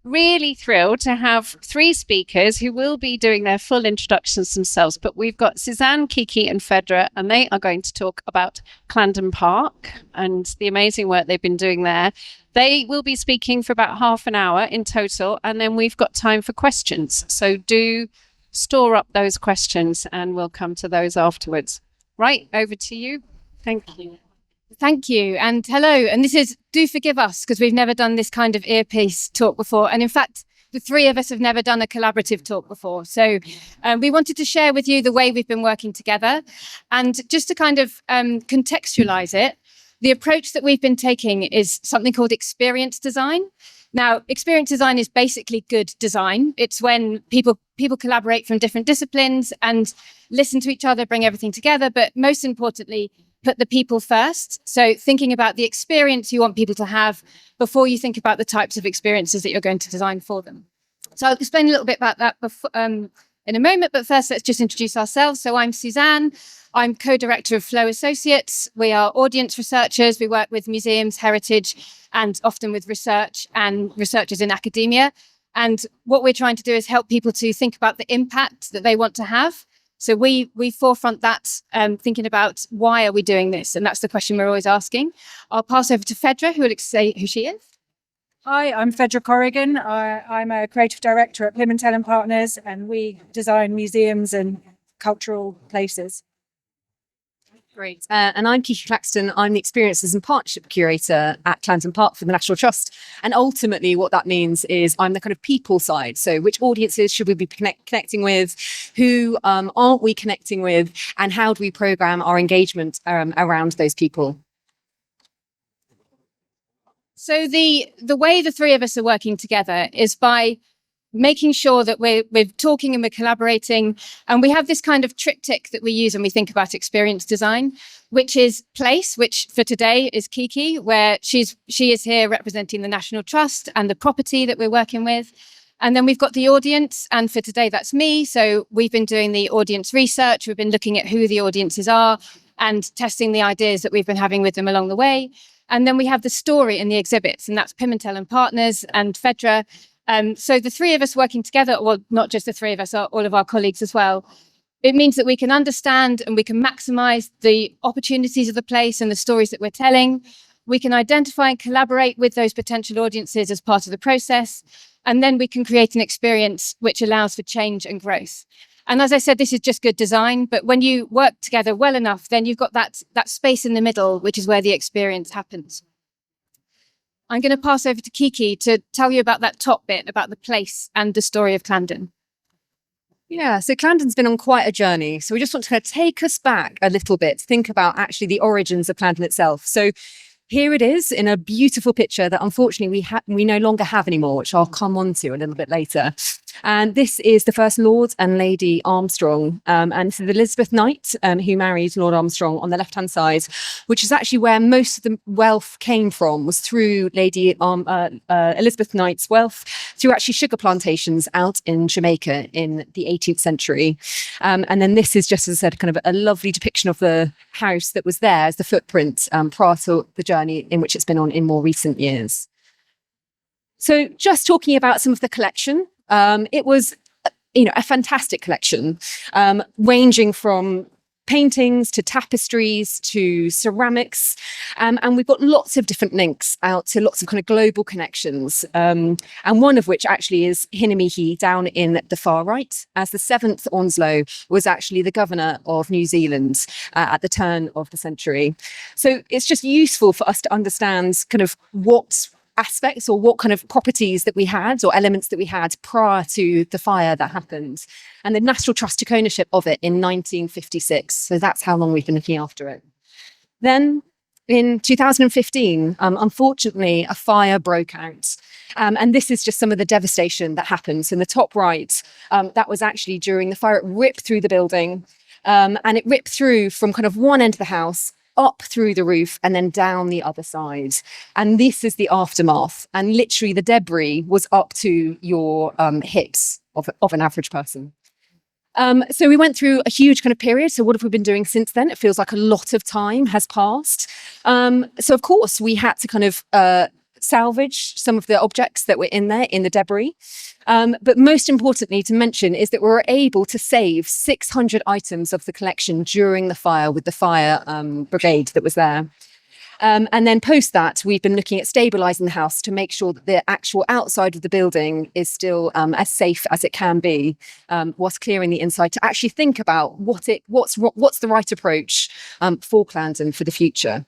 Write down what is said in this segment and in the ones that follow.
really thrilled to have three speakers who will be doing their full introductions themselves. But we've got Susanne, Kiki, and Phaedra, and they are going to talk about Clandon Park and the amazing work they've been doing there. They will be speaking for about half an hour in total, and then we've got time for questions. So do store up those questions, and we'll come to those afterwards. Right, over to you. Thank you. Thank you, and hello. And this is, do forgive us, because we've never done this kind of earpiece talk before. And in fact, the three of us have never done a collaborative talk before. So we wanted to share with you the way we've been working together. And just to kind of contextualize it, the approach that we've been taking is something called experience design. Now, experience design is basically good design. It's when people collaborate from different disciplines and listen to each other, bring everything together, but most importantly, put the people first. So thinking about the experience you want people to have before you think about the types of experiences that you're going to design for them. So I'll explain a little bit about that before, in a moment, but first let's just introduce ourselves. So I'm Susanne. I'm co-director of Flow Associates. We are audience researchers. We work with museums, heritage, and often with research and researchers in academia. And what we're trying to do is help people to think about the impact that they want to have. So we forefront that, thinking about why are we doing this? And that's the question we're always asking. I'll pass over to Phaedra, who will say who she is. Hi, I'm Phaedra Corrigan. I'm a creative director at Pimentel and Partners, and we design museums and cultural places. Great. And I'm Kiki Claxton. I'm the Experiences and Partnership Curator at Clandon Park for the National Trust. And ultimately what that means is I'm the kind of people side. So which audiences should we be connecting with? Who aren't we connecting with? And how do we programme our engagement around those people? So the way the three of us are working together is by making sure that we're talking and we're collaborating. And we have this kind of triptych that we use when we think about experience design, which is place, which for today is Kiki, where she is here representing the National Trust and the property that we're working with. And then we've got the audience, and for today that's me. So we've been doing the audience research. We've been looking at who the audiences are and testing the ideas that we've been having with them along the way. And then we have the story and the exhibits, and that's Pimentel and Partners and Phaedra. So the three of us working together, well, not just the three of us, all of our colleagues as well, it means that we can understand and we can maximize the opportunities of the place and the stories that we're telling. We can identify and collaborate with those potential audiences as part of the process. And then we can create an experience which allows for change and growth. And as I said, this is just good design, but when you work together well enough, then you've got that space in the middle, which is where the experience happens. I'm going to pass over to Kiki to tell you about that top bit, about the place and the story of Clandon. Yeah, so Clandon's been on quite a journey. So we just want to kind of take us back a little bit, think about actually the origins of Clandon itself. So here it is in a beautiful picture that unfortunately we no longer have anymore, which I'll come on to a little bit later. And this is the first Lord and Lady Armstrong. And this is Elizabeth Knight, who married Lord Armstrong on the left-hand side, which is actually where most of the wealth came from, was through Lady Elizabeth Knight's wealth, through actually sugar plantations out in Jamaica in the 18th century. And then this is just, as I said, kind of a lovely depiction of the house that was there as the footprint prior to the journey in which it's been on in more recent years. So just talking about some of the collection, it was, a fantastic collection, ranging from paintings to tapestries to ceramics. And we've got lots of different links out to lots of kind of global connections. And one of which actually is Hinamihi down in the far right, as the 7th Onslow was actually the governor of New Zealand at the turn of the century. So it's just useful for us to understand kind of what aspects or what kind of properties that we had or elements that we had prior to the fire that happened. And the National Trust took ownership of it in 1956. So that's how long we've been looking after it. Then in 2015, unfortunately, a fire broke out. And this is just some of the devastation that happened. So in the top right, that was actually during the fire. It ripped through the building, and it ripped through from kind of one end of the house up through the roof and then down the other side. And this is the aftermath. And literally the debris was up to your hips of an average person. So we went through a huge kind of period. So what have we been doing since then? It feels like a lot of time has passed. So of course we had to kind of salvage some of the objects that were in there in the debris. But most importantly to mention is that we were able to save 600 items of the collection during the fire with the fire brigade that was there. And then post that, we've been looking at stabilising the house to make sure that the actual outside of the building is still as safe as it can be, whilst clearing the inside to actually think about what's the right approach for Clandon for the future.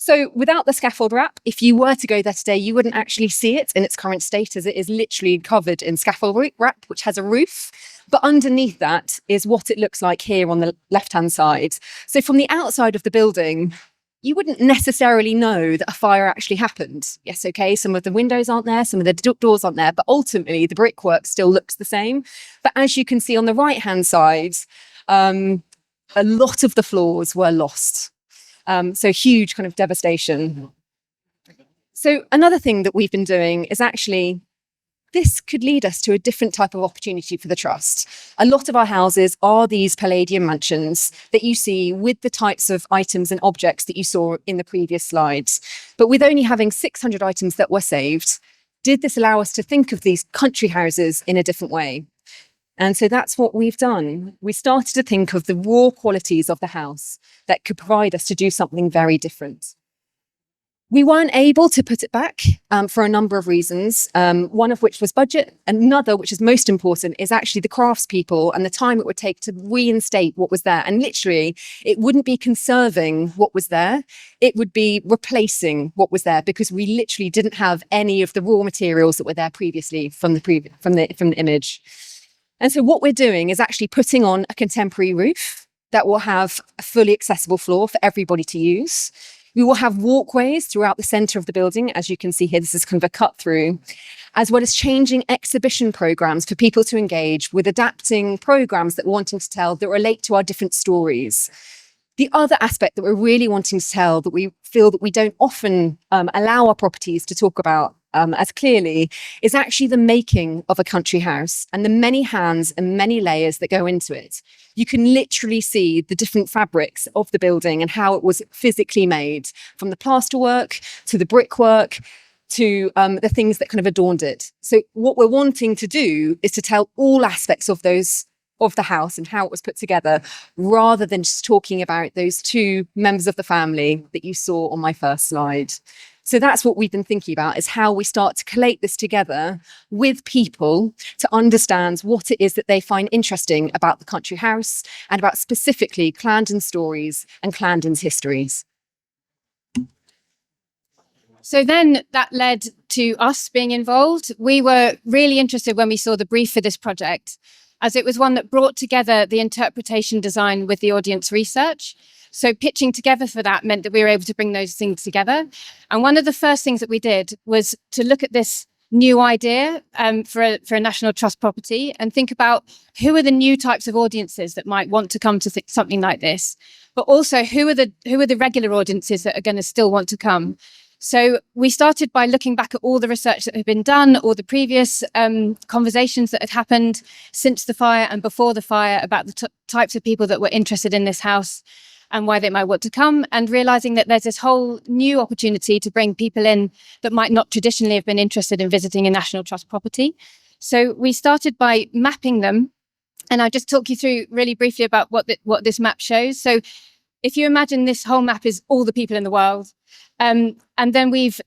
So without the scaffold wrap, if you were to go there today, you wouldn't actually see it in its current state, as it is literally covered in scaffold wrap, which has a roof. But underneath that is what it looks like here on the left-hand side. So from the outside of the building, you wouldn't necessarily know that a fire actually happened. Yes, okay, some of the windows aren't there, some of the doors aren't there, but ultimately the brickwork still looks the same. But as you can see on the right-hand side, a lot of the floors were lost. So huge kind of devastation. So another thing that we've been doing is actually, this could lead us to a different type of opportunity for the Trust. A lot of our houses are these Palladian mansions that you see with the types of items and objects that you saw in the previous slides. But with only having 600 items that were saved, did this allow us to think of these country houses in a different way? And so that's what we've done. We started to think of the raw qualities of the house that could provide us to do something very different. We weren't able to put it back for a number of reasons, one of which was budget. Another, which is most important, is actually the craftspeople and the time it would take to reinstate what was there. And literally, it wouldn't be conserving what was there. It would be replacing what was there, because we literally didn't have any of the raw materials that were there previously from the image. And so what we're doing is actually putting on a contemporary roof that will have a fully accessible floor for everybody to use. We will have walkways throughout the centre of the building. As you can see here, this is kind of a cut through, as well as changing exhibition programmes for people to engage with, adapting programmes that we're wanting to tell that relate to our different stories. The other aspect that we're really wanting to tell, that we feel that we don't often allow our properties to talk about as clearly, is actually the making of a country house and the many hands and many layers that go into it. You can literally see the different fabrics of the building and how it was physically made, from the plasterwork to the brickwork to the things that kind of adorned it. So what we're wanting to do is to tell all aspects of the house and how it was put together, rather than just talking about those two members of the family that you saw on my first slide. So that's what we've been thinking about, is how we start to collate this together with people to understand what it is that they find interesting about the country house and about specifically Clandon stories and Clandon's histories. So then that led to us being involved. We were really interested when we saw the brief for this project, as it was one that brought together the interpretation design with the audience research. So pitching together for that meant that we were able to bring those things together. And one of the first things that we did was to look at this new idea for a National Trust property and think about who are the new types of audiences that might want to come to something like this, but also who are the regular audiences that are going to still want to come. So we started by looking back at all the research that had been done, all the previous conversations that had happened since the fire and before the fire about the types of people that were interested in this house and why they might want to come, and realizing that there's this whole new opportunity to bring people in that might not traditionally have been interested in visiting a National Trust property. So we started by mapping them, and I'll just talk you through really briefly about what this map shows. So if you imagine this whole map is all the people in the world, and then we've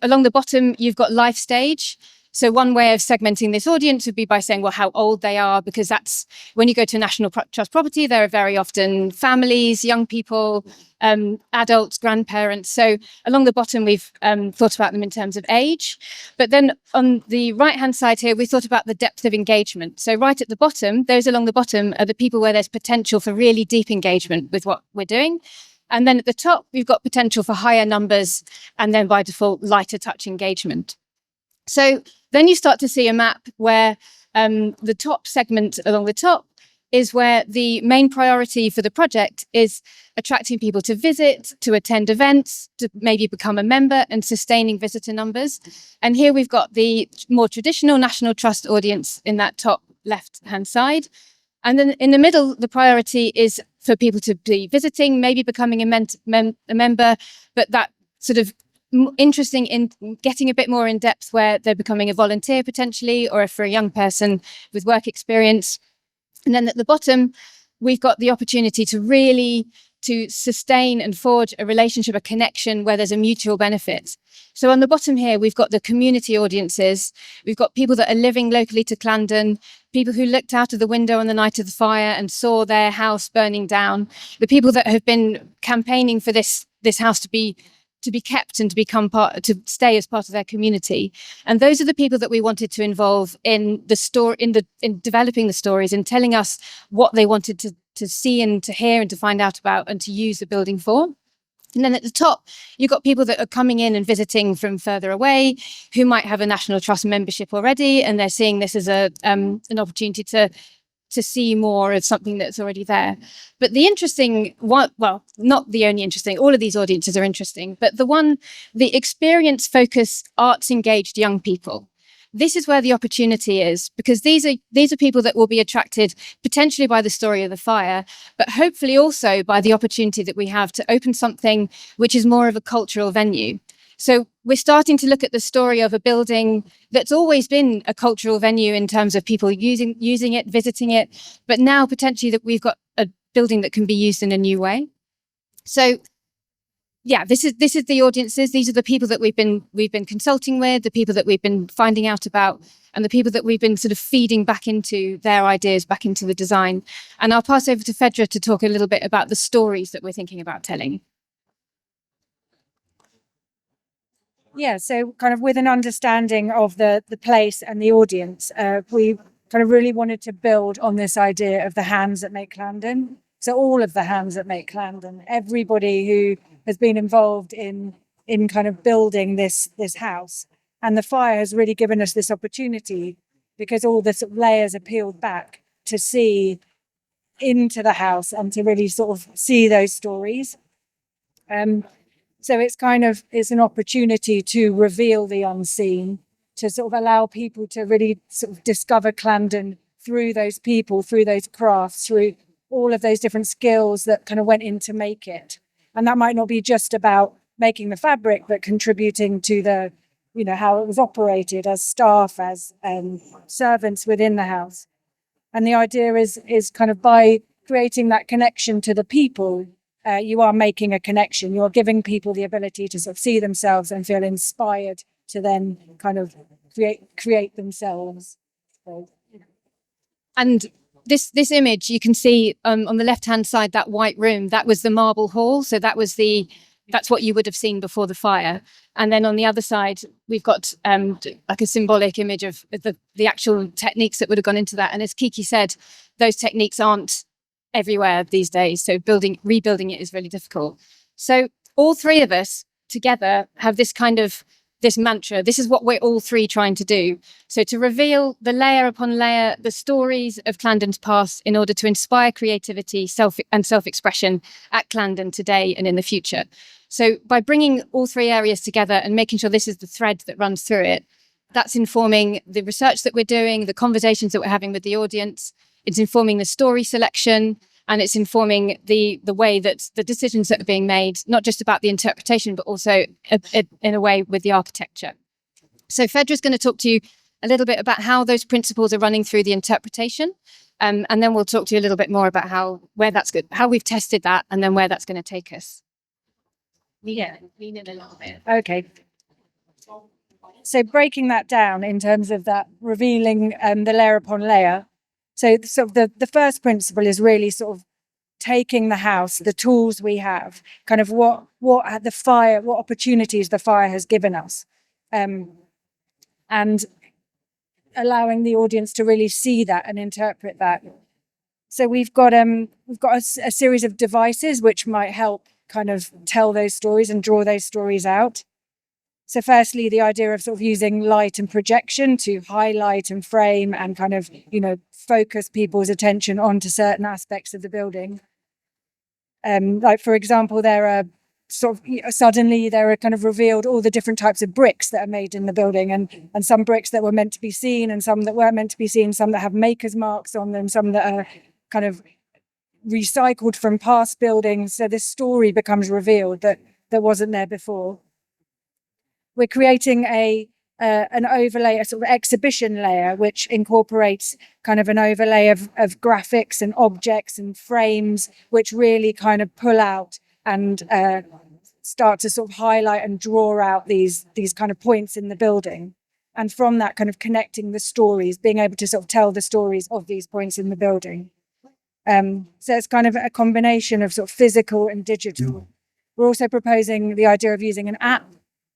along the bottom, you've got life stage. So one way of segmenting this audience would be by saying, well, how old they are, because that's when you go to a National Trust property, there are very often families, young people, adults, grandparents. So along the bottom, we've thought about them in terms of age. But then on the right-hand side here, we thought about the depth of engagement. So right at the bottom, those along the bottom are the people where there's potential for really deep engagement with what we're doing. And then at the top, we've got potential for higher numbers, and then by default, lighter touch engagement. So then you start to see a map where the top segment along the top is where the main priority for the project is attracting people to visit, to attend events, to maybe become a member, and sustaining visitor numbers. And here we've got the more traditional National Trust audience in that top left-hand side. And then in the middle, the priority is for people to be visiting, maybe becoming a member, but that sort of interesting in getting a bit more in depth where they're becoming a volunteer potentially, or if for a young person with work experience. And then at the bottom, we've got the opportunity to really to sustain and forge a relationship, a connection where there's a mutual benefit. So on the bottom here, we've got the community audiences. We've got people that are living locally to Clandon, people who looked out of the window on the night of the fire and saw their house burning down, the people that have been campaigning for this house to be kept and to become to stay as part of their community. And those are the people that we wanted to involve in the story, in developing the stories and telling us what they wanted to see and to hear and to find out about and to use the building for. And then at the top, you've got people that are coming in and visiting from further away, who might have a National Trust membership already, and they're seeing this as an opportunity to see more of something that's already there. But the interesting one, well, not the only interesting, all of these audiences are interesting, but the experience-focused, arts-engaged young people, this is where the opportunity is, because these are people that will be attracted potentially by the story of the fire, but hopefully also by the opportunity that we have to open something which is more of a cultural venue. So we're starting to look at the story of a building that's always been a cultural venue in terms of people using it, visiting it, but now potentially that we've got a building that can be used in a new way. So yeah, this is the audiences. These are the people that we've been consulting with, the people that we've been finding out about, and the people that we've been sort of feeding back into their ideas, back into the design. And I'll pass over to Phaedra to talk a little bit about the stories that we're thinking about telling. Yeah, so kind of with an understanding of the place and the audience, we kind of really wanted to build on this idea of the hands that make Clandon. So all of the hands that make Clandon, everybody who has been involved in kind of building this house. And the fire has really given us this opportunity, because all the sort of layers are peeled back to see into the house and to really sort of see those stories. So it's an opportunity to reveal the unseen, to sort of allow people to really sort of discover Clandon through those people, through those crafts, through all of those different skills that kind of went in to make it. And that might not be just about making the fabric, but contributing to the, how it was operated as staff, as servants within the house. And the idea is kind of by creating that connection to the people, you are making a connection. You're giving people the ability to sort of see themselves and feel inspired to then kind of create themselves. So. And this image, you can see on the left-hand side, that white room, that was the marble hall. So that's what you would have seen before the fire. And then on the other side, we've got like a symbolic image of the actual techniques that would have gone into that. And as Kiki said, those techniques aren't everywhere these days. So rebuilding it is really difficult. So all three of us together have this mantra. This is what we're all three trying to do. So to reveal the layer upon layer, the stories of Clandon's past in order to inspire creativity, self-expression at Clandon today and in the future. So by bringing all three areas together and making sure this is the thread that runs through it, that's informing the research that we're doing, the conversations that we're having with the audience. It's informing the story selection, and it's informing the way that the decisions that are being made, not just about the interpretation, but also in a way with the architecture. So Phaedra's going to talk to you a little bit about how those principles are running through the interpretation. And then we'll talk to you a little bit more about how we've tested that, and then where that's going to take us. Yeah, lean in a little bit. Okay. So breaking that down in terms of that revealing the layer upon layer. So sort of the first principle is really sort of taking the house, the tools we have, kind of what opportunities the fire has given us, and allowing the audience to really see that and interpret that. So we've got a series of devices which might help kind of tell those stories and draw those stories out. So firstly, the idea of sort of using light and projection to highlight and frame and kind of, focus people's attention onto certain aspects of the building. Like, for example, there are kind of revealed all the different types of bricks that are made in the building, and some bricks that were meant to be seen and some that weren't meant to be seen, some that have maker's marks on them, some that are kind of recycled from past buildings. So this story becomes revealed that wasn't there before. we're creating an overlay, a sort of exhibition layer, which incorporates kind of an overlay of graphics and objects and frames, which really kind of pull out and start to sort of highlight and draw out these kind of points in the building. And from that, kind of connecting the stories, being able to sort of tell the stories of these points in the building. So it's kind of a combination of sort of physical and digital. We're also proposing the idea of using an app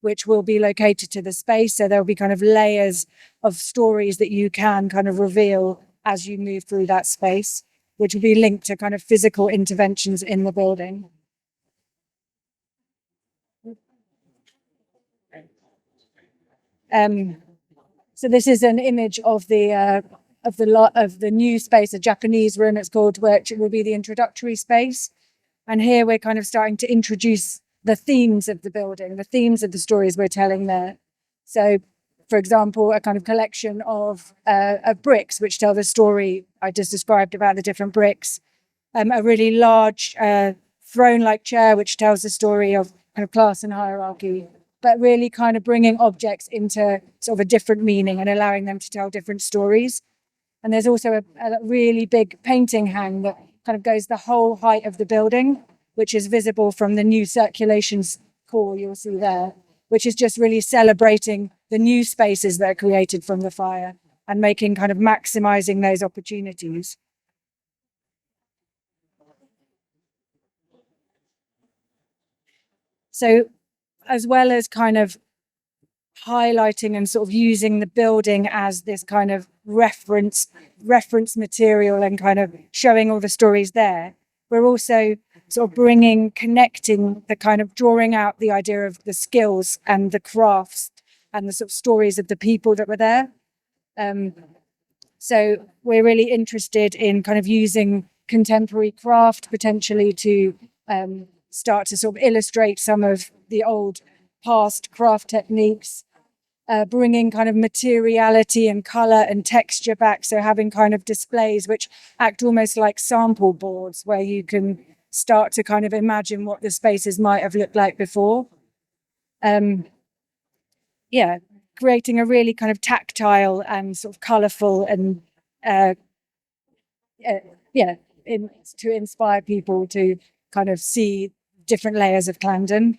which will be located to the space. So there'll be kind of layers of stories that you can kind of reveal as you move through that space, which will be linked to kind of physical interventions in the building. So this is an image of the new space, a Japanese room it's called, which will be the introductory space. And here we're kind of starting to introduce the themes of the building, the themes of the stories we're telling there. So, for example, a kind of collection of bricks which tell the story I just described about the different bricks. A really large throne-like chair which tells the story of kind of class and hierarchy, but really kind of bringing objects into sort of a different meaning and allowing them to tell different stories. And there's also a really big painting hang that kind of goes the whole height of the building, which is visible from the new circulation core you'll see there, which is just really celebrating the new spaces that are created from the fire and making kind of maximizing those opportunities. So as well as kind of highlighting and sort of using the building as this kind of reference material and kind of showing all the stories there, we're also sort of connecting the kind of drawing out the idea of the skills and the crafts and the sort of stories of the people that were there. So we're really interested in kind of using contemporary craft potentially to start to sort of illustrate some of the old past craft techniques, bringing kind of materiality and color and texture back. So having kind of displays which act almost like sample boards where you can start to kind of imagine what the spaces might have looked like before. Creating a really kind of tactile and sort of colorful and to inspire people to kind of see different layers of Clandon.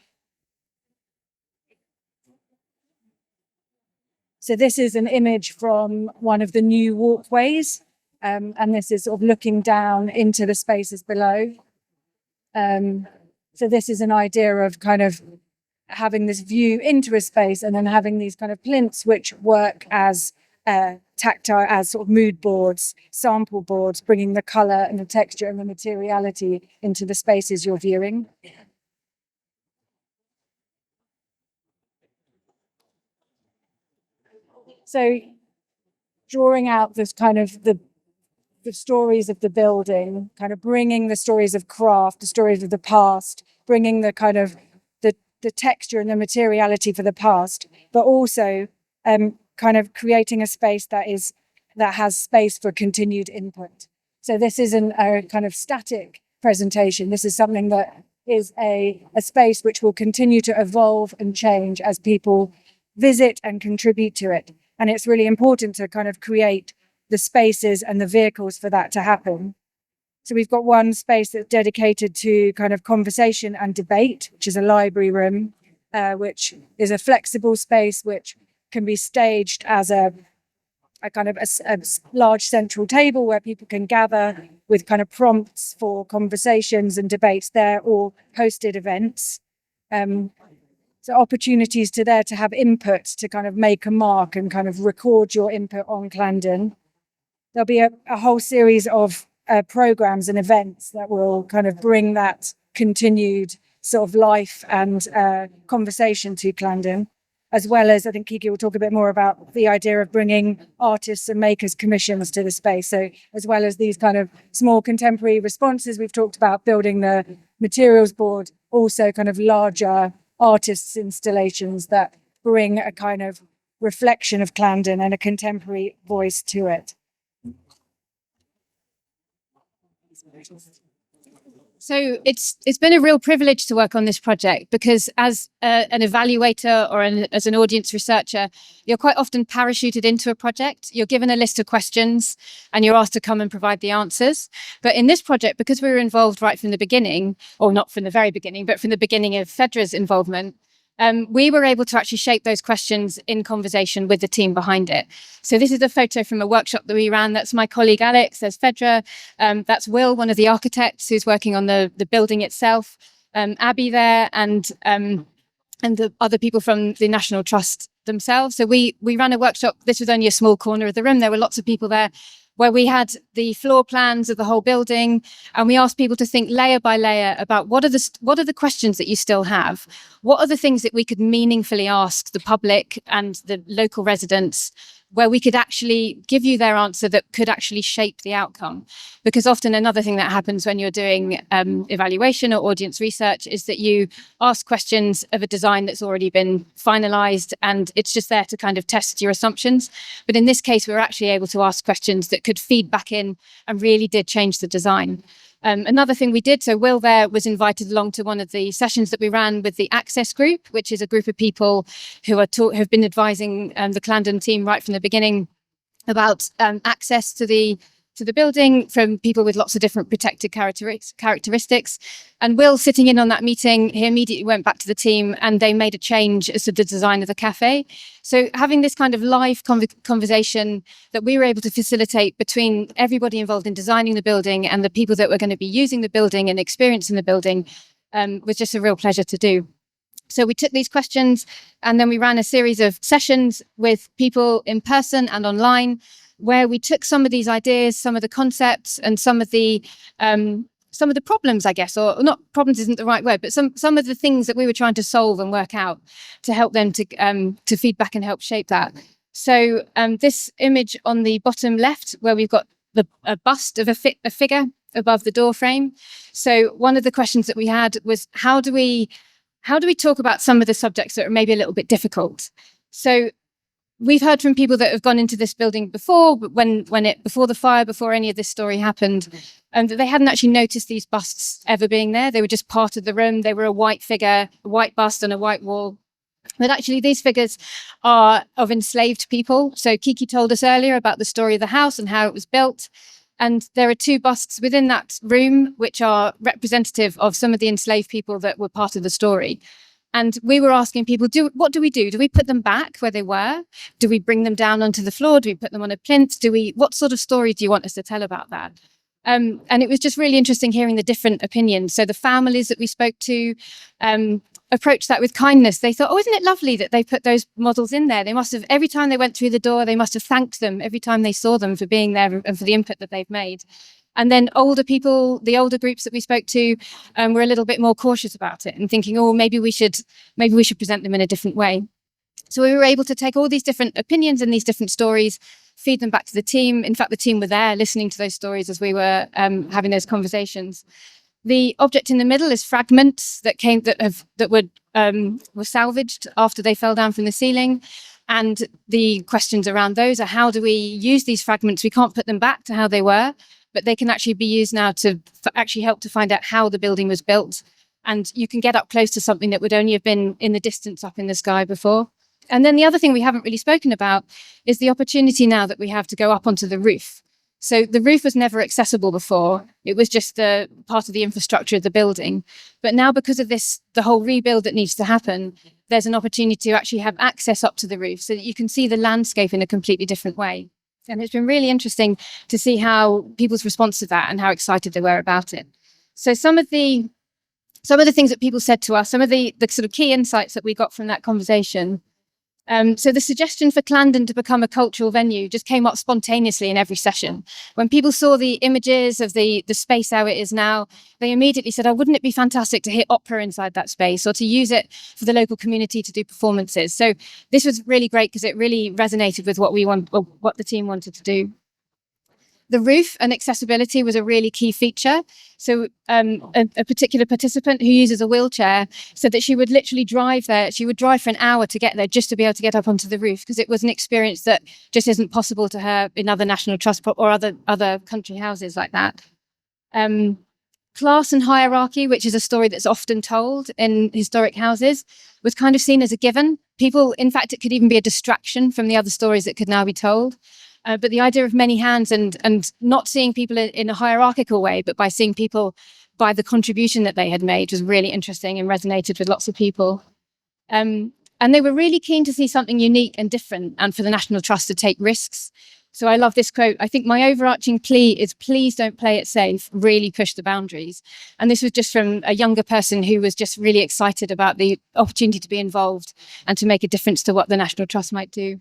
So this is an image from one of the new walkways, and this is sort of looking down into the spaces below. So this is an idea of kind of having this view into a space and then having these kind of plinths which work as tactile, as sort of mood boards, sample boards, bringing the color and the texture and the materiality into the spaces you're viewing. So drawing out this kind of the stories of the building, kind of bringing the stories of craft, the stories of the past, bringing the kind of the texture and the materiality for the past, but also kind of creating a space that has space for continued input. So this isn't a kind of static presentation. This is something that is a space which will continue to evolve and change as people visit and contribute to it. And it's really important to kind of create the spaces and the vehicles for that to happen. So we've got one space that's dedicated to kind of conversation and debate, which is a library room, which is a flexible space which can be staged as a kind of a large central table where people can gather with kind of prompts for conversations and debates there, or hosted events. So opportunities to have input to kind of make a mark and kind of record your input on Clandon. There'll be a whole series of programs and events that will kind of bring that continued sort of life and conversation to Clandon, as well as I think Kiki will talk a bit more about the idea of bringing artists and makers commissions to the space. So as well as these kind of small contemporary responses, we've talked about building the materials board, also kind of larger artists' installations that bring a kind of reflection of Clandon and a contemporary voice to it. So it's been a real privilege to work on this project because as an evaluator or as an audience researcher, you're quite often parachuted into a project. You're given a list of questions and you're asked to come and provide the answers. But in this project, because we were involved right from the beginning, or not from the very beginning, but from the beginning of Phaedra's involvement, we were able to actually shape those questions in conversation with the team behind it. So this is a photo from a workshop that we ran. That's my colleague Alex, there's Phaedra, that's Will, one of the architects who's working on the building itself, Abby there, and the other people from the National Trust themselves. So we ran a workshop. This was only a small corner of the room. There were lots of people there, where we had the floor plans of the whole building, and we asked people to think layer by layer about what are the questions that you still have? What are the things that we could meaningfully ask the public and the local residents, where we could actually give you their answer that could actually shape the outcome? Because often another thing that happens when you're doing evaluation or audience research is that you ask questions of a design that's already been finalized, and it's just there to kind of test your assumptions. But in this case, we were actually able to ask questions that could feed back in and really did change the design. Another thing we did, so Will there was invited along to one of the sessions that we ran with the Access Group, which is a group of people who have been advising the Clandon team right from the beginning about access to the building from people with lots of different protected characteristics. And Will, sitting in on that meeting, he immediately went back to the team and they made a change as to the design of the cafe. So having this kind of live conversation that we were able to facilitate between everybody involved in designing the building and the people that were going to be using the building and experiencing the building was just a real pleasure to do. So we took these questions and then we ran a series of sessions with people in person and online, where we took some of these ideas, some of the concepts, and some of the problems, I guess, or not problems isn't the right word, but some of the things that we were trying to solve and work out to help them to feed back and help shape that. So this image on the bottom left, where we've got a bust of a figure above the door frame. So one of the questions that we had was, how do we talk about some of the subjects that are maybe a little bit difficult? So we've heard from people that have gone into this building before, but before the fire, before any of this story happened, and that they hadn't actually noticed these busts ever being there. They were just part of the room. They were a white figure, a white bust on a white wall. But actually, these figures are of enslaved people. So Kiki told us earlier about the story of the house and how it was built. And there are two busts within that room, which are representative of some of the enslaved people that were part of the story. And we were asking people, what do we do? Do we put them back where they were? Do we bring them down onto the floor? Do we put them on a plinth? What sort of story do you want us to tell about that? And it was just really interesting hearing the different opinions. So the families that we spoke to approached that with kindness. They thought, oh, isn't it lovely that they put those models in there? They must have, every time they went through the door, they must have thanked them every time they saw them for being there and for the input that they've made. And then older people, the older groups that we spoke to, were a little bit more cautious about it and thinking, oh, maybe we should present them in a different way. So we were able to take all these different opinions and these different stories, feed them back to the team. In fact, the team were there listening to those stories as we were having those conversations. The object in the middle is fragments that were salvaged after they fell down from the ceiling. And the questions around those are, how do we use these fragments? We can't put them back to how they were, but they can actually be used now to actually help to find out how the building was built. And you can get up close to something that would only have been in the distance up in the sky before. And then the other thing we haven't really spoken about is the opportunity now that we have to go up onto the roof. So the roof was never accessible before. It was just the part of the infrastructure of the building. But now, because of this, the whole rebuild that needs to happen, there's an opportunity to actually have access up to the roof so that you can see the landscape in a completely different way. And it's been really interesting to see how people's response to that and how excited they were about it. So some of the things that people said to us, some of the sort of key insights that we got from that conversation. So the suggestion for Clandon to become a cultural venue just came up spontaneously in every session. When people saw the images of the space how it is now, they immediately said, oh, wouldn't it be fantastic to hear opera inside that space or to use it for the local community to do performances? So this was really great because it really resonated with what what the team wanted to do. The roof and accessibility was a really key feature. So a particular participant who uses a wheelchair said that she would literally drive there. She would drive for an hour to get there just to be able to get up onto the roof, because it was an experience that just isn't possible to her in other National Trust or other country houses like that. class and hierarchy, which is a story that's often told in historic houses, was kind of seen as a given. People, in fact, it could even be a distraction from the other stories that could now be told. But the idea of many hands and not seeing people in a hierarchical way, but by seeing people by the contribution that they had made was really interesting and resonated with lots of people. And they were really keen to see something unique and different and for the National Trust to take risks. So I love this quote. I think my overarching plea is please don't play it safe, really push the boundaries. And this was just from a younger person who was just really excited about the opportunity to be involved and to make a difference to what the National Trust might do.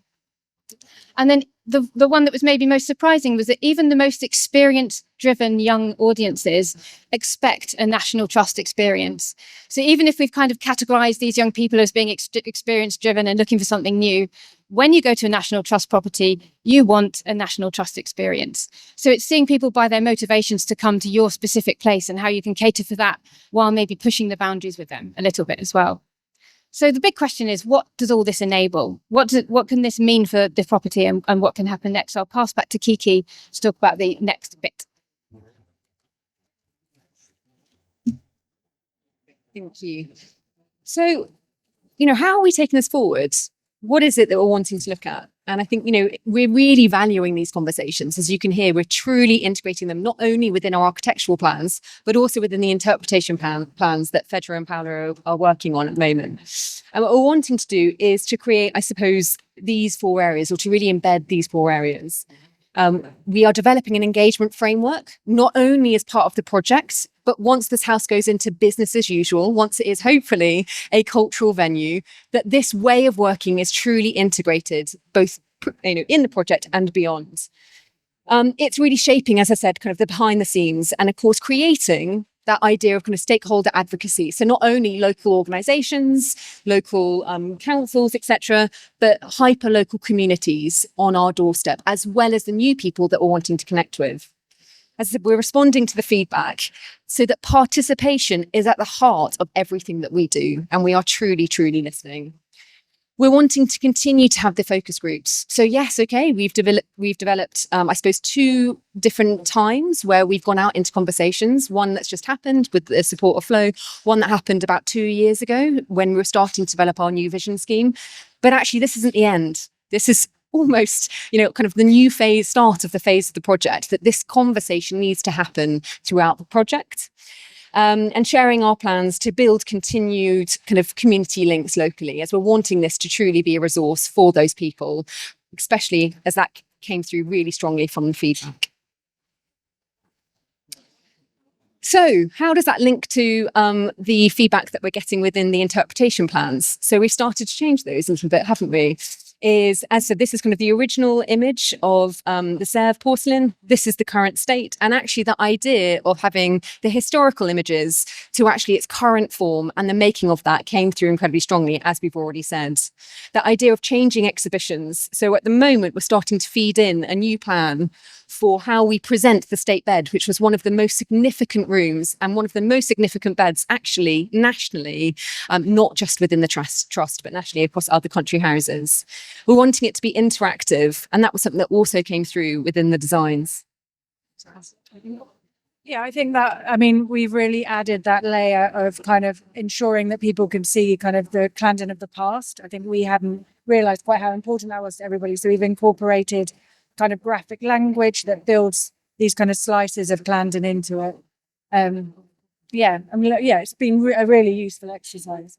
And then the one that was maybe most surprising was that even the most experience-driven young audiences expect a National Trust experience. So even if we've kind of categorized these young people as being experience-driven and looking for something new, when you go to a National Trust property, you want a National Trust experience. So it's seeing people by their motivations to come to your specific place and how you can cater for that while maybe pushing the boundaries with them a little bit as well. So the big question is, what does all this enable? What can this mean for the property and what can happen next? So I'll pass back to Kiki to talk about the next bit. Thank you. So, how are we taking this forward? What is it that we're wanting to look at? And I think, we're really valuing these conversations. As you can hear, we're truly integrating them not only within our architectural plans, but also within the interpretation plans that Phaedra and Paolo are working on at the moment. And what we're wanting to do is to create, I suppose, these 4 areas, or to really embed these 4 areas. We are developing an engagement framework, not only as part of the project, but once this house goes into business as usual, once it is hopefully a cultural venue, that this way of working is truly integrated, both in the project and beyond. It's really shaping, as I said, kind of the behind the scenes, and of course, creating that idea of kind of stakeholder advocacy. So not only local organizations, local councils, etc., but hyper-local communities on our doorstep, as well as the new people that we're wanting to connect with. As I said, we're responding to the feedback so that participation is at the heart of everything that we do, and we are truly, truly listening. We're wanting to continue to have the focus groups. So yes, okay, we've developed, I suppose, 2 different times where we've gone out into conversations. One that's just happened with the support of Flow, one that happened about 2 years ago when we were starting to develop our new vision scheme. But actually, this isn't the end. This is almost, kind of the new start of the project, that this conversation needs to happen throughout the project. And sharing our plans to build continued kind of community links locally, as we're wanting this to truly be a resource for those people, especially as that came through really strongly from the feedback. So how does that link to the feedback that we're getting within the interpretation plans? So we've started to change those a little bit, haven't we? As I said, this is kind of the original image of the Sèvres porcelain. This is the current state. And actually the idea of having the historical images to actually its current form and the making of that came through incredibly strongly, as we've already said. The idea of changing exhibitions. So at the moment, we're starting to feed in a new plan for how we present the state bed, which was one of the most significant rooms and one of the most significant beds actually nationally, not just within the trust, but nationally across other country houses. We're wanting it to be interactive, and that was something that also came through within the designs. Yeah, I think that, we've really added that layer of kind of ensuring that people can see kind of the Clandon of the past. I think we hadn't realised quite how important that was to everybody. So we've incorporated kind of graphic language that builds these kind of slices of Clandon into it. It's been a really useful exercise.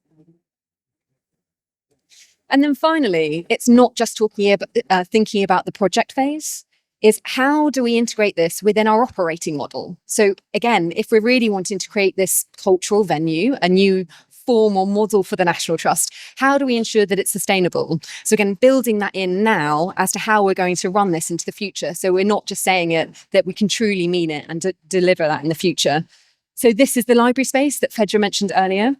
And then finally, it's not just thinking about the project phase, is how do we integrate this within our operating model? So again, if we're really wanting to create this cultural venue, a new form or model for the National Trust, how do we ensure that it's sustainable? So again, building that in now as to how we're going to run this into the future. So we're not just saying it, that we can truly mean it and deliver that in the future. So this is the library space that Phaedra mentioned earlier.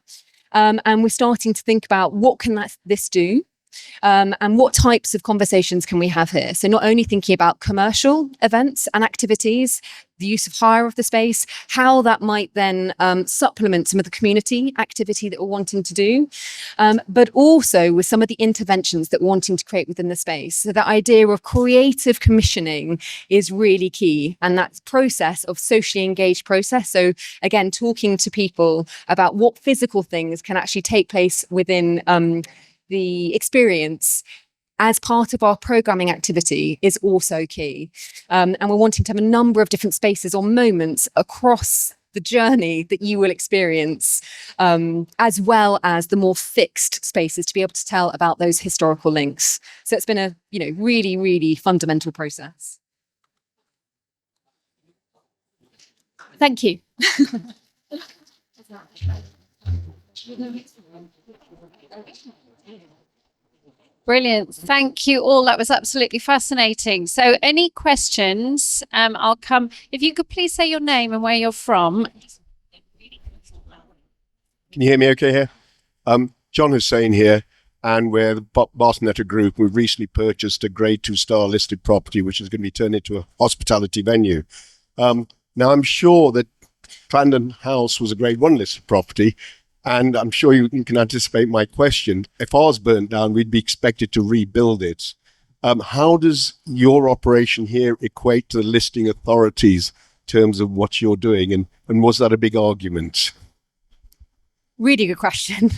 And we're starting to think about what can this do? And what types of conversations can we have here? So not only thinking about commercial events and activities, the use of hire of the space, how that might then supplement some of the community activity that we're wanting to do, but also with some of the interventions that we're wanting to create within the space. So that idea of creative commissioning is really key, and that process of socially engaged process. So again, talking to people about what physical things can actually take place within the experience as part of our programming activity is also key. And we're wanting to have a number of different spaces or moments across the journey that you will experience, as well as the more fixed spaces to be able to tell about those historical links. So it's been a, really, really fundamental process. Thank you. Brilliant. Thank you all. That was absolutely fascinating. So any questions? I'll come. If you could please say your name and where you're from. Can you hear me okay here? John Hussain here, and we're the Bartonetta Group. We've recently purchased a grade 2-star listed property, which is going to be turned into a hospitality venue. Now, I'm sure that Clandon House was a grade 1 listed property, and I'm sure you can anticipate my question. If ours burnt down, we'd be expected to rebuild it. How does your operation here equate to the listing authorities in terms of what you're doing? And was that a big argument? Really good question.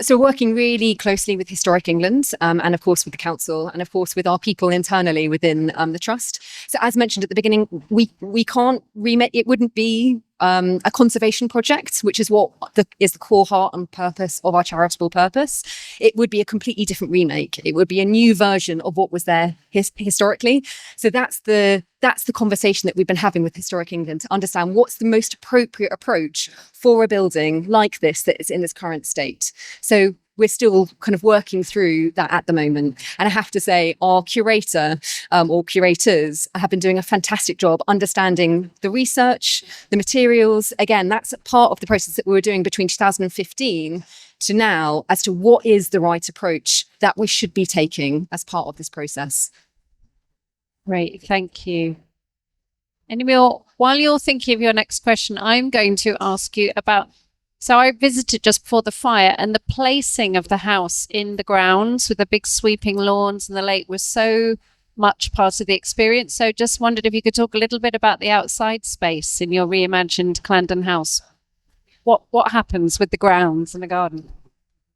So we're working really closely with Historic England, and of course with the council, and of course with our people internally within the trust. So as mentioned at the beginning, we can't remake. It wouldn't be a conservation project, which is what is the core heart and purpose of our charitable purpose. It would be a completely different remake. It would be a new version of what was there historically. So that's the conversation that we've been having with Historic England to understand what's the most appropriate approach for a building like this that is in this current state. So we're still kind of working through that at the moment. And I have to say, our curator or curators have been doing a fantastic job understanding the research, the materials. Again, that's part of the process that we were doing between 2015 to now as to what is the right approach that we should be taking as part of this process. Great, thank you. Anyway, while you're thinking of your next question, I'm going to ask you about, so I visited just before the fire, and the placing of the house in the grounds with the big sweeping lawns and the lake was so much part of the experience. So just wondered if you could talk a little bit about the outside space in your reimagined Clandon house. What happens with the grounds and the garden?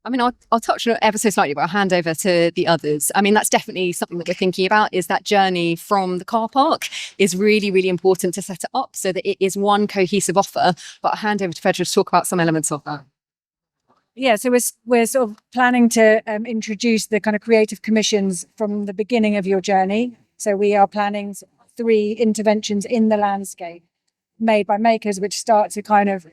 I mean, I'll touch on it ever so slightly, but I'll hand over to the others. I mean, that's definitely something that we're thinking about, is that journey from the car park is really, really important to set it up so that it is one cohesive offer. But I'll hand over to Phaedra to talk about some elements of that. Yeah, so we're sort of planning to introduce the kind of creative commissions from the beginning of your journey. So we are planning 3 interventions in the landscape made by makers, which start to kind of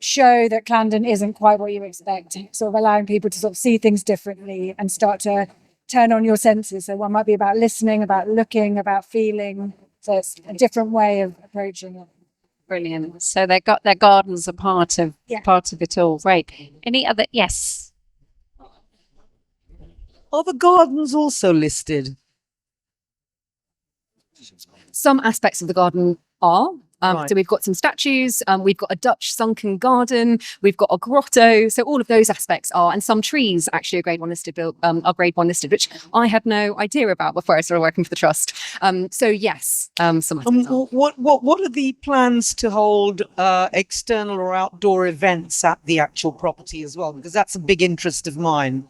show that Clandon isn't quite what you expect, sort of allowing people to sort of see things differently and start to turn on your senses. So one might be about listening, about looking, about feeling. So it's a different way of approaching it. Brilliant. So they got their gardens are part of it all. Great. Any other? Yes. Are the gardens also listed? Some aspects of the garden are. Right. So we've got some statues, we've got a Dutch sunken garden, we've got a grotto. So all of those aspects are, and some trees actually are grade 1 listed, are grade 1 listed, which I had no idea about before I started working for the trust. So yes, some aspects are. What are the plans to hold external or outdoor events at the actual property as well? Because that's a big interest of mine.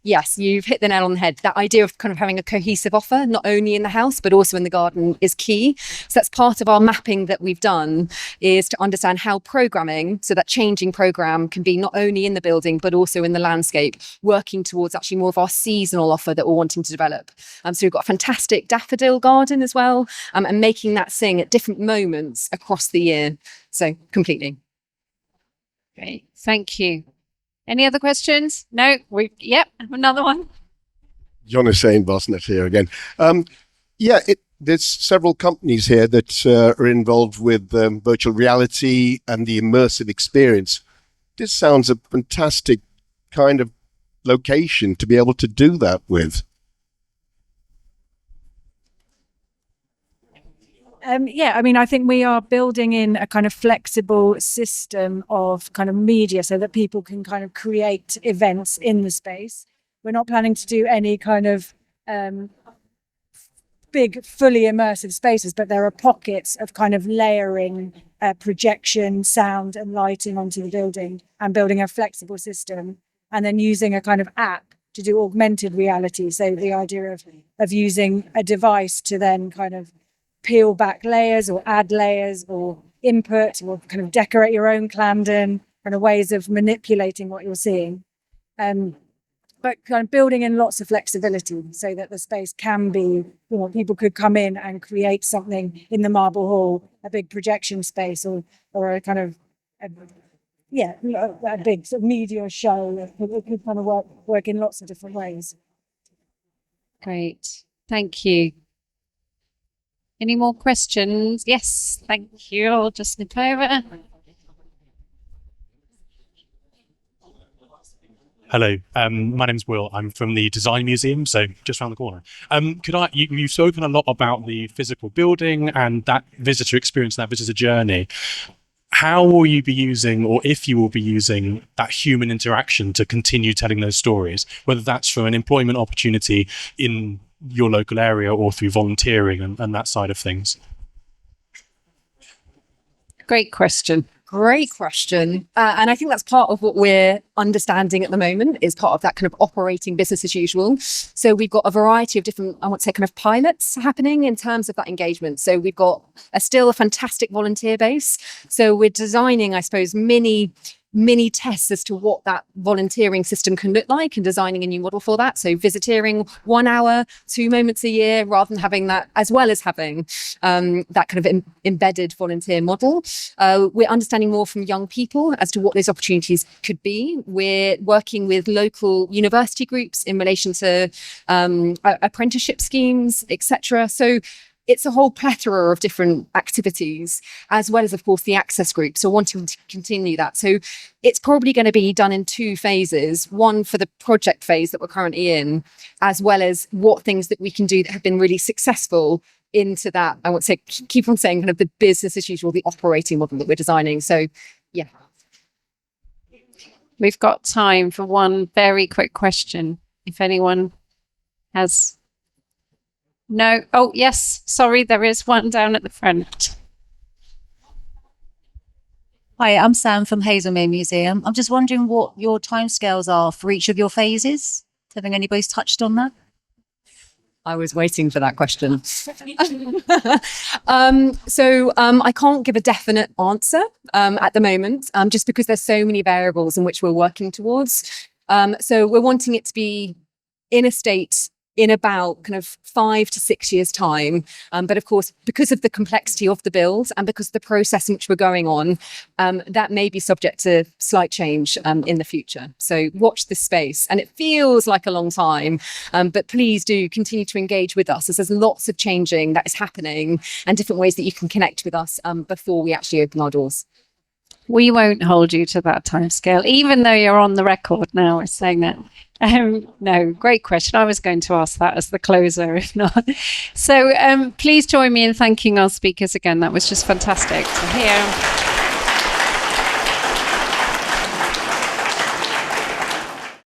Yes, you've hit the nail on the head. That idea of kind of having a cohesive offer, not only in the house, but also in the garden, is key. So that's part of our mapping that we've done, is to understand how programming, so that changing program can be not only in the building, but also in the landscape, working towards actually more of our seasonal offer that we're wanting to develop. So we've got a fantastic daffodil garden as well, and making that sing at different moments across the year. So completely. Great. Thank you. Any other questions? No? Yep, another one. John is saying Bartonetta here again. There's several companies here that are involved with virtual reality and the immersive experience. This sounds a fantastic kind of location to be able to do that with. Yeah, I mean, I think we are building in a kind of flexible system of kind of media so that people can kind of create events in the space. We're not planning to do any kind of big, fully immersive spaces, but there are pockets of kind of layering projection, sound and lighting onto the building and building a flexible system, and then using a kind of app to do augmented reality. So the idea of using a device to then kind of peel back layers or add layers or input or kind of decorate your own Clandon, kind of ways of manipulating what you're seeing. But kind of building in lots of flexibility so that the space can be, people could come in and create something in the Marble Hall, a big projection space or a kind of, a big sort of media show. It could kind of work in lots of different ways. Great. Thank you. Any more questions? Yes, thank you. I'll just nip over. Hello, my name's Will. I'm from the Design Museum, so just around the corner. You've spoken a lot about the physical building and that visitor experience, that visitor journey. How will you be using, or if you will be using, that human interaction to continue telling those stories, whether that's from an employment opportunity in your local area or through volunteering and that side of things? Great question. Great question. And I think that's part of what we're understanding at the moment, is part of that kind of operating business as usual. So we've got a variety of different, I want to say, kind of pilots happening in terms of that engagement. So we've got still a fantastic volunteer base. So we're designing, I suppose, mini tests as to what that volunteering system can look like and designing a new model for that. So visitering 1 hour, 2 moments a year, rather than having that, as well as having that kind of embedded volunteer model. We're understanding more from young people as to what those opportunities could be. We're working with local university groups in relation to apprenticeship schemes, etc. So it's a whole plethora of different activities, as well as, of course, the access group. So wanting to continue that. So it's probably going to be done in 2 phases, one for the project phase that we're currently in, as well as what things that we can do that have been really successful into that, I would say, keep on saying kind of the business as usual, the operating model that we're designing. So, yeah. We've got time for one very quick question. If anyone has... No. Oh, yes. Sorry, there is one down at the front. Hi, I'm Sam from Hazelmere Museum. I'm just wondering what your timescales are for each of your phases. Having anybody's touched on that? I was waiting for that question. I can't give a definite answer at the moment, just because there's so many variables in which we're working towards. So we're wanting it to be in a state in about kind of 5 to 6 years' time. But of course, because of the complexity of the build and because of the process in which we're going on, that may be subject to slight change in the future. So watch this space. And it feels like a long time, but please do continue to engage with us, as there's lots of changing that is happening and different ways that you can connect with us before we actually open our doors. We won't hold you to that timescale, even though you're on the record now with saying that. No, great question. I was going to ask that as the closer, if not. So please join me in thanking our speakers again. That was just fantastic to hear.